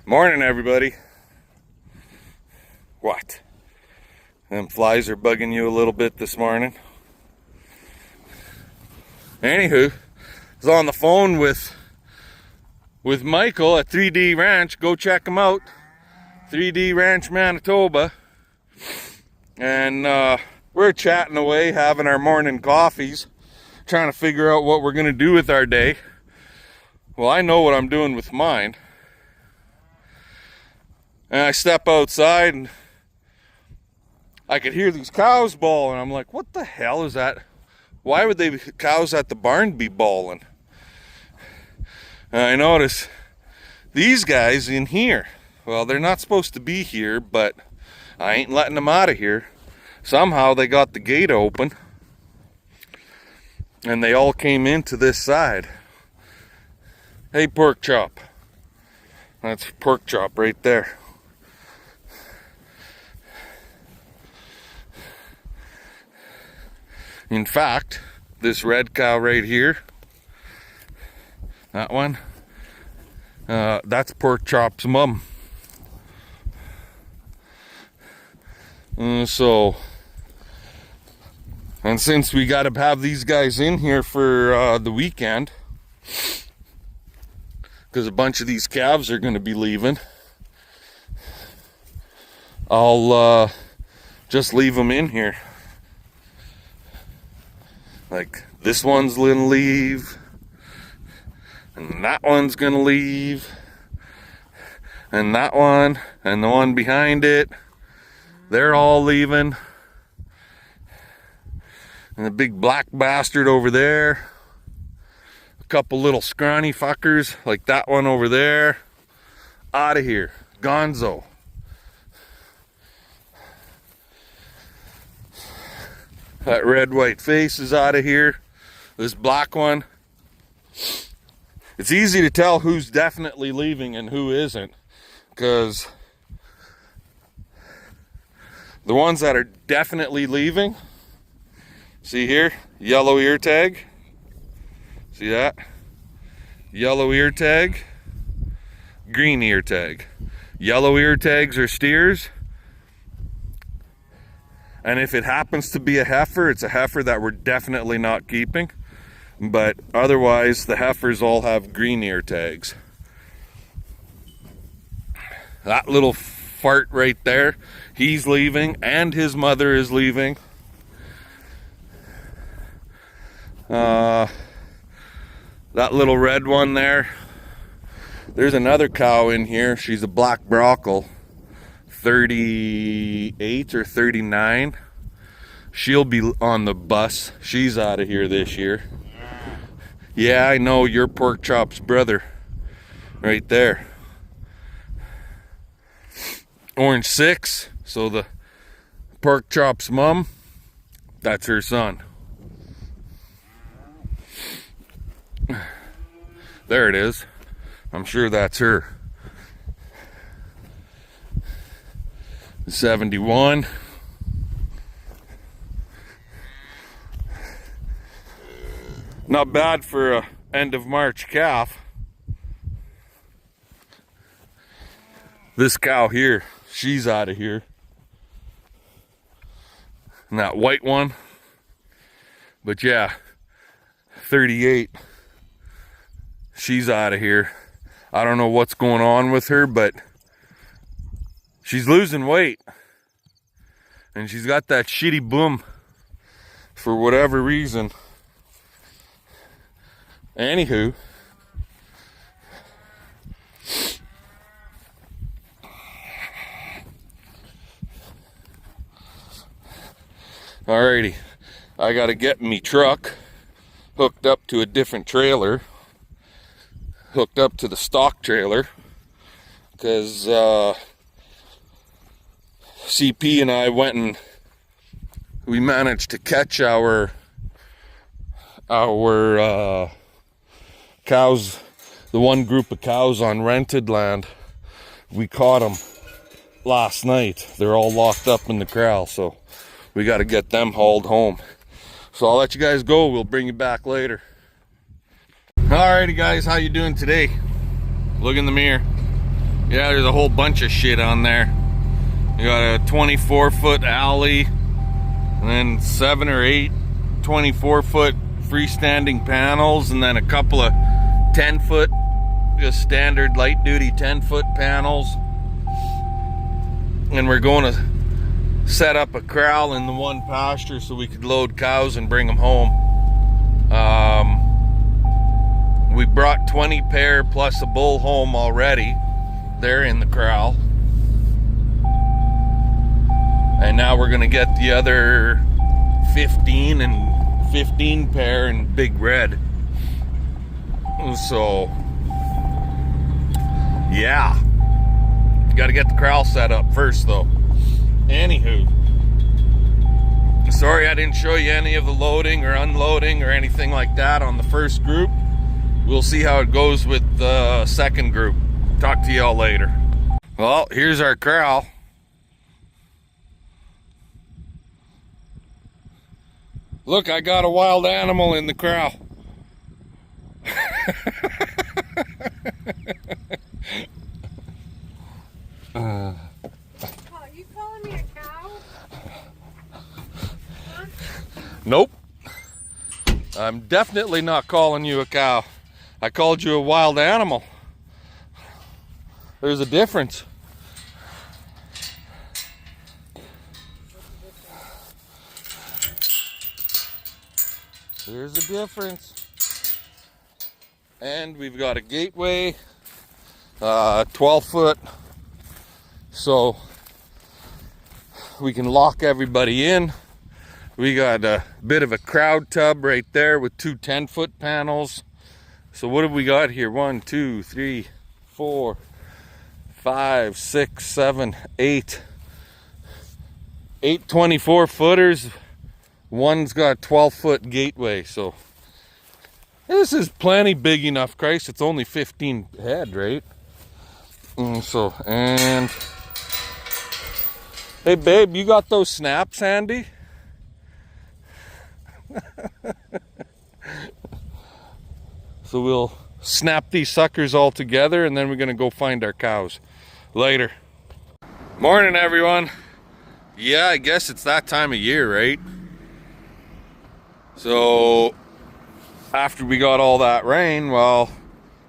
Morning, everybody. What? Them flies are bugging you a little bit this morning. Anywho, I was on the phone with Michael at 3D Ranch. Go check him out. 3D Ranch, Manitoba. And we're chatting away, having our morning coffees, trying to figure out what we're going to do with our day. Well, I know what I'm doing with mine. And I step outside and I could hear these cows bawling. I'm like, what the hell is that? Why would they cows at the barn be bawling? And I notice these guys in here. Well, they're not supposed to be here, but I ain't letting them out of here. Somehow they got the gate open and they all came into this side. Hey, pork chop. That's pork chop right there. In fact, this red cow right here, that one, that's pork chop's mom. And since we got to have these guys in here for the weekend, because a bunch of these calves are going to be leaving, I'll just leave them in here. Like, this one's gonna leave, and that one's gonna leave, and that one, and the one behind it, they're all leaving. And the big black bastard over there, a couple little scrawny fuckers, like that one over there, out of here, gonzo. That red white face is out of here. This black one, it's easy to tell who's definitely leaving and who isn't, because the ones that are definitely leaving, see here, yellow ear tag, see that, yellow ear tag, green ear tag. Yellow ear tags are steers. And if it happens to be a heifer, it's a heifer that we're definitely not keeping. But otherwise, the heifers all have green ear tags. That little fart right there, he's leaving, and his mother is leaving. That little red one there, there's another cow in here. She's a black brockle. 38 or 39. She'll be on the bus. She's out of here this year. Yeah, I know, your pork chop's brother right there. Orange 6, so the pork chop's mom, that's her son. There it is. I'm sure that's her. 71. Not bad for a end of March calf. This cow here, she's out of here. And that white one, but yeah, 38, she's out of here. I don't know what's going on with her, but she's losing weight, and she's got that shitty boom for whatever reason. Anywho, alrighty, I gotta get me truck hooked up to a different trailer, hooked up to the stock trailer, because CP and I went and we managed to catch our cows, the one group of cows on rented land. We caught them last night. They're all locked up in the corral, so we got to get them hauled home. So I'll let you guys go. We'll bring you back later. Alrighty guys, how you doing today? Look in the mirror. Yeah, there's a whole bunch of shit on there. You got a 24-foot alley, and then 7 or 8 24-foot freestanding panels, and then a couple of 10-foot, just standard light-duty 10-foot panels. And we're going to set up a corral in the one pasture so we could load cows and bring them home. We brought 20 pair plus a bull home already. They're in the corral. And now we're gonna get the other 15 and 15 pair in Big Red. So, yeah. Gotta get the corral set up first though. Anywho. Sorry I didn't show you any of the loading or unloading or anything like that on the first group. We'll see how it goes with the second group. Talk to y'all later. Well, here's our corral. Look, I got a wild animal in the corral. Oh, you calling me a cow? Huh? Nope. I'm definitely not calling you a cow. I called you a wild animal. There's a difference. There's a difference. And we've got a gateway, 12 foot, so we can lock everybody in. We got a bit of a crowd tub right there with two 10-foot panels. So what have we got here? 1, 2, 3, 4, 5, 6, 7, 8. 8 24-footers. One's got a 12-foot gateway, so this is plenty big enough. Christ, it's only 15 head, right? And hey babe, you got those snaps handy? So we'll snap these suckers all together and then we're gonna go find our cows. Later. Morning everyone. Yeah, I guess it's that time of year, right? So after we got all that rain, well,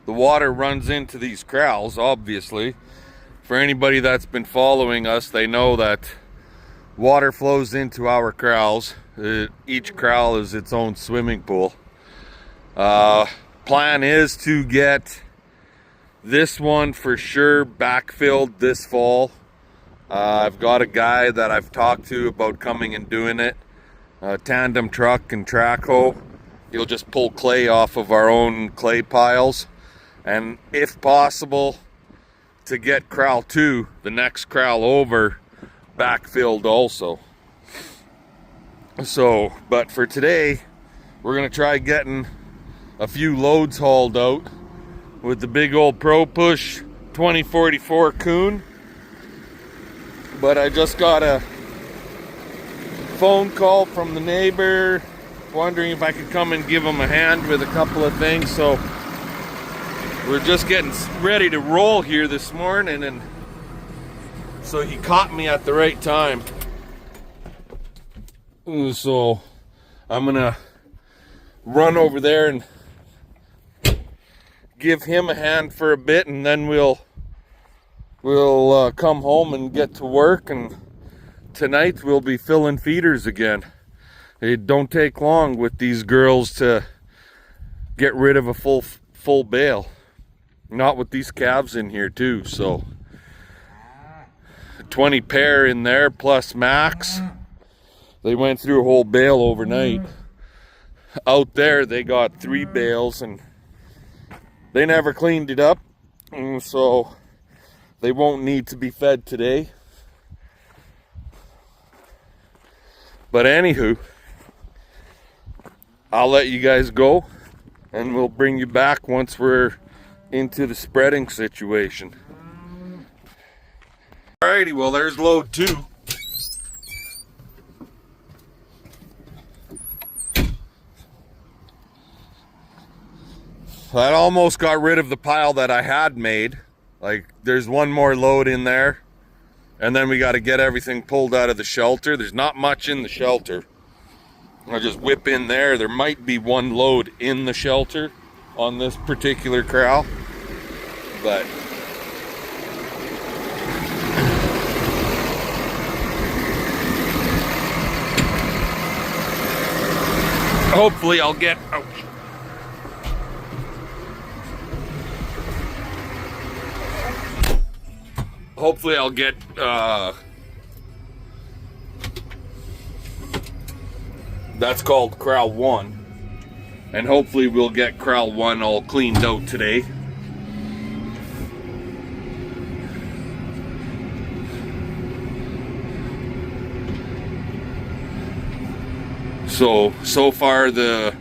the water runs into these corrals, obviously. For anybody that's been following us, they know that water flows into our corrals. Each corral is its own swimming pool. Plan is to get this one for sure backfilled this fall. I've got a guy that I've talked to about coming and doing it. Tandem truck and track hoe. He'll just pull clay off of our own clay piles. And if possible, to get corral 2, the next corral over, backfilled also. So, but for today, we're gonna try getting a few loads hauled out with the big old Pro Push 2044 Coon. But I just got a phone call from the neighbor wondering if I could come and give him a hand with a couple of things. So we're just getting ready to roll here this morning, and so he caught me at the right time. So I'm gonna run over there and give him a hand for a bit, and then we'll come home and get to work. And tonight we'll be filling feeders again. It don't take long with these girls to get rid of a full bale. Not with these calves in here too. So 20 pair in there plus max. They went through a whole bale overnight. Out there they got 3 bales and they never cleaned it up, so they won't need to be fed today. But anywho, I'll let you guys go and we'll bring you back once we're into the spreading situation. Alrighty, well there's load 2. That almost got rid of the pile that I had made. Like, there's one more load in there, and then we got to get everything pulled out of the shelter. There's not much in the shelter. I'll just whip in there. There might be one load in the shelter on this particular corral, but hopefully I'll get, ouch. Hopefully I'll get that's called Corral 1. And hopefully we'll get Corral 1 all cleaned out today. So far the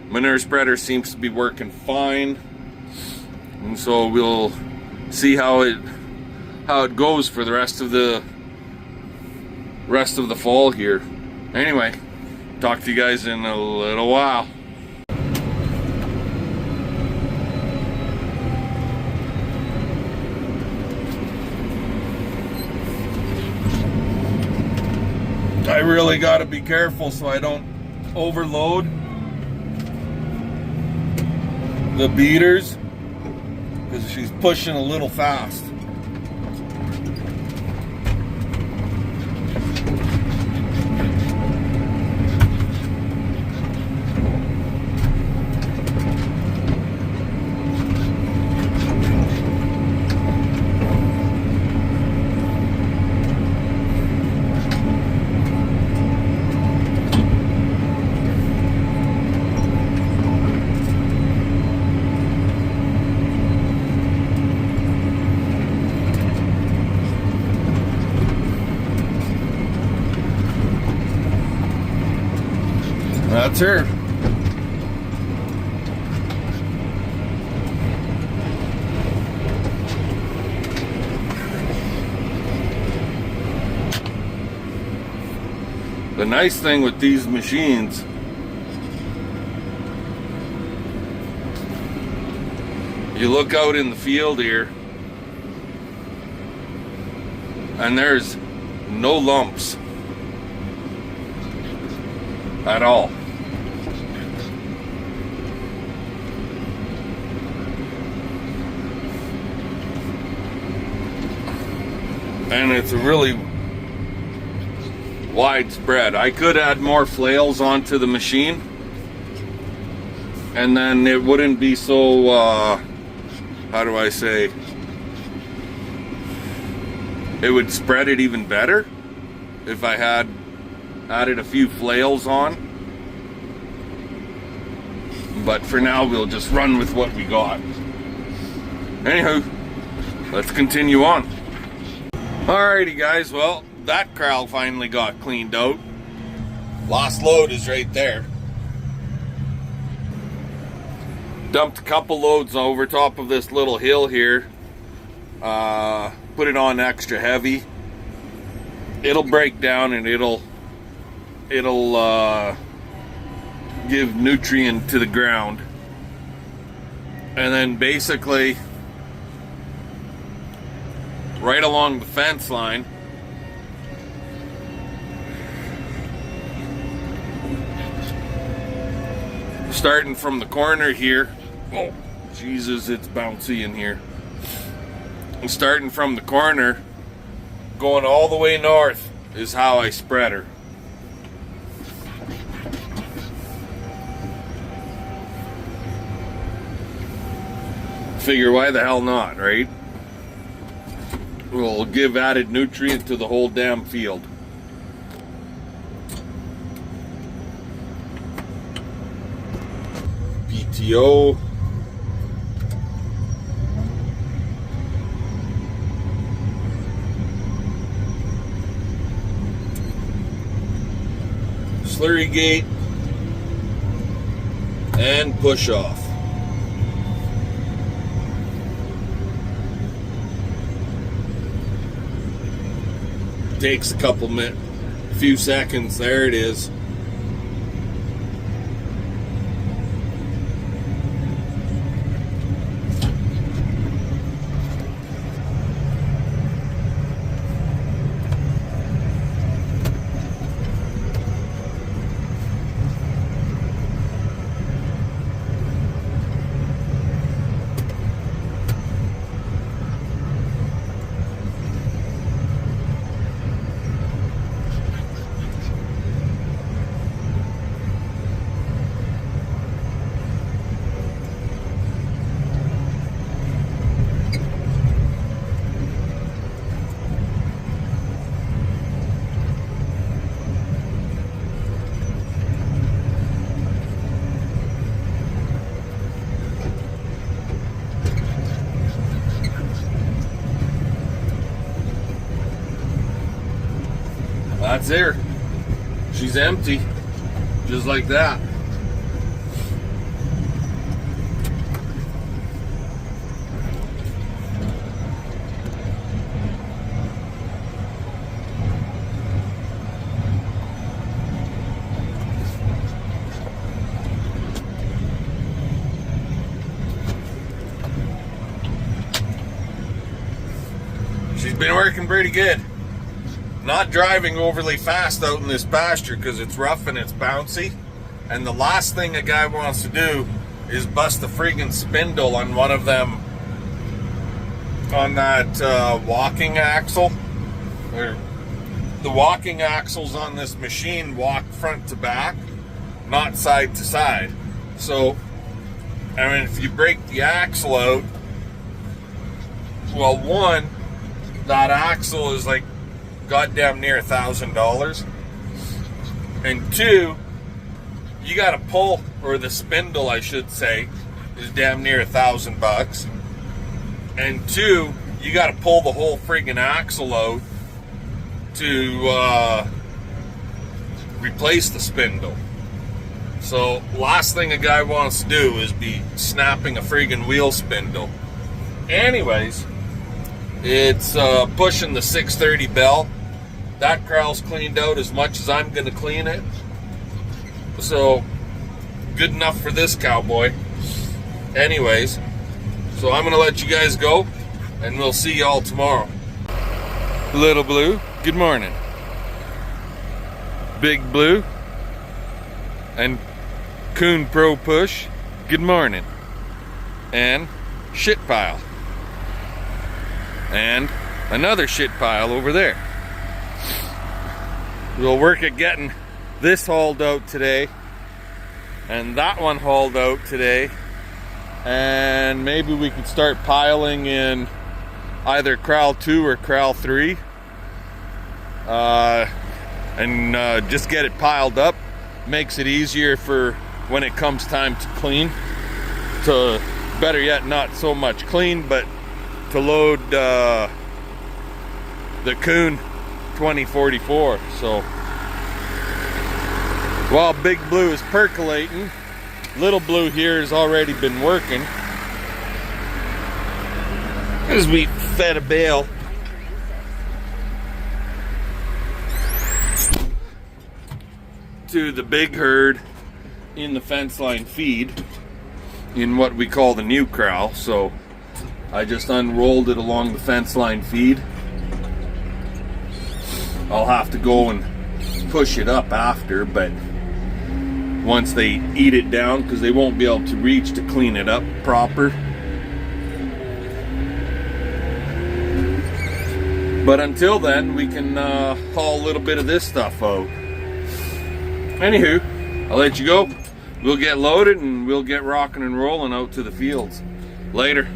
manure spreader seems to be working fine. And so we'll see how it goes for the rest of the fall here. Anyway, talk to you guys in a little while. I really got to be careful so I don't overload the beaters, because she's pushing a little fast. That's her. The nice thing with these machines, you look out in the field here and there's no lumps at all. And it's a really widespread. I could add more flails onto the machine, and then it wouldn't be so, how do I say, it would spread it even better if I had added a few flails on. But for now, we'll just run with what we got. Anywho, let's continue on. Alrighty guys, well, that corral finally got cleaned out. Last load is right there. Dumped a couple loads over top of this little hill here. Put it on extra heavy. It'll break down and it'll give nutrient to the ground. And then basically right along the fence line, starting from the corner here. Oh, Jesus, it's bouncy in here. And starting from the corner, going all the way north is how I spread her. Figure, why the hell not, right? Will give added nutrient to the whole damn field. PTO. Slurry gate and push off. Takes a couple minutes, few seconds. There it is. That's her. She's empty. Just like that. She's been working pretty good. Not driving overly fast out in this pasture because it's rough and it's bouncy. And the last thing a guy wants to do is bust a friggin' spindle on one of them, on that walking axle. The walking axles on this machine walk front to back, not side to side. So, I mean, if you break the axle out, well, one, that axle is like goddamn near $1,000, and two, you got to pull, or the spindle, I should say, is damn near $1,000, and two, you got to pull the whole friggin' axle out to replace the spindle. So last thing a guy wants to do is be snapping a friggin' wheel spindle. Anyways, it's pushing the 630 bell. That corral's cleaned out as much as I'm going to clean it. So, good enough for this cowboy. Anyways, so I'm going to let you guys go, and we'll see y'all tomorrow. Little Blue, good morning. Big Blue and Coon Pro Push, good morning. And Shit Pile. And another shit pile over there. We'll work at getting this hauled out today, and that one hauled out today, and maybe we could start piling in either Corral 2 or Corral 3, and just get it piled up. Makes it easier for when it comes time to clean, to better yet not so much clean, but to load the Coon 2044. So while Big Blue is percolating, Little Blue here has already been working as we fed a bale to the big herd in the fence line feed in what we call the new corral. So I just unrolled it along the fence line feed. I'll have to go and push it up after, but once they eat it down, because they won't be able to reach to clean it up proper. But until then, we can haul a little bit of this stuff out. Anywho, I'll let you go. We'll get loaded and we'll get rocking and rolling out to the fields. Later.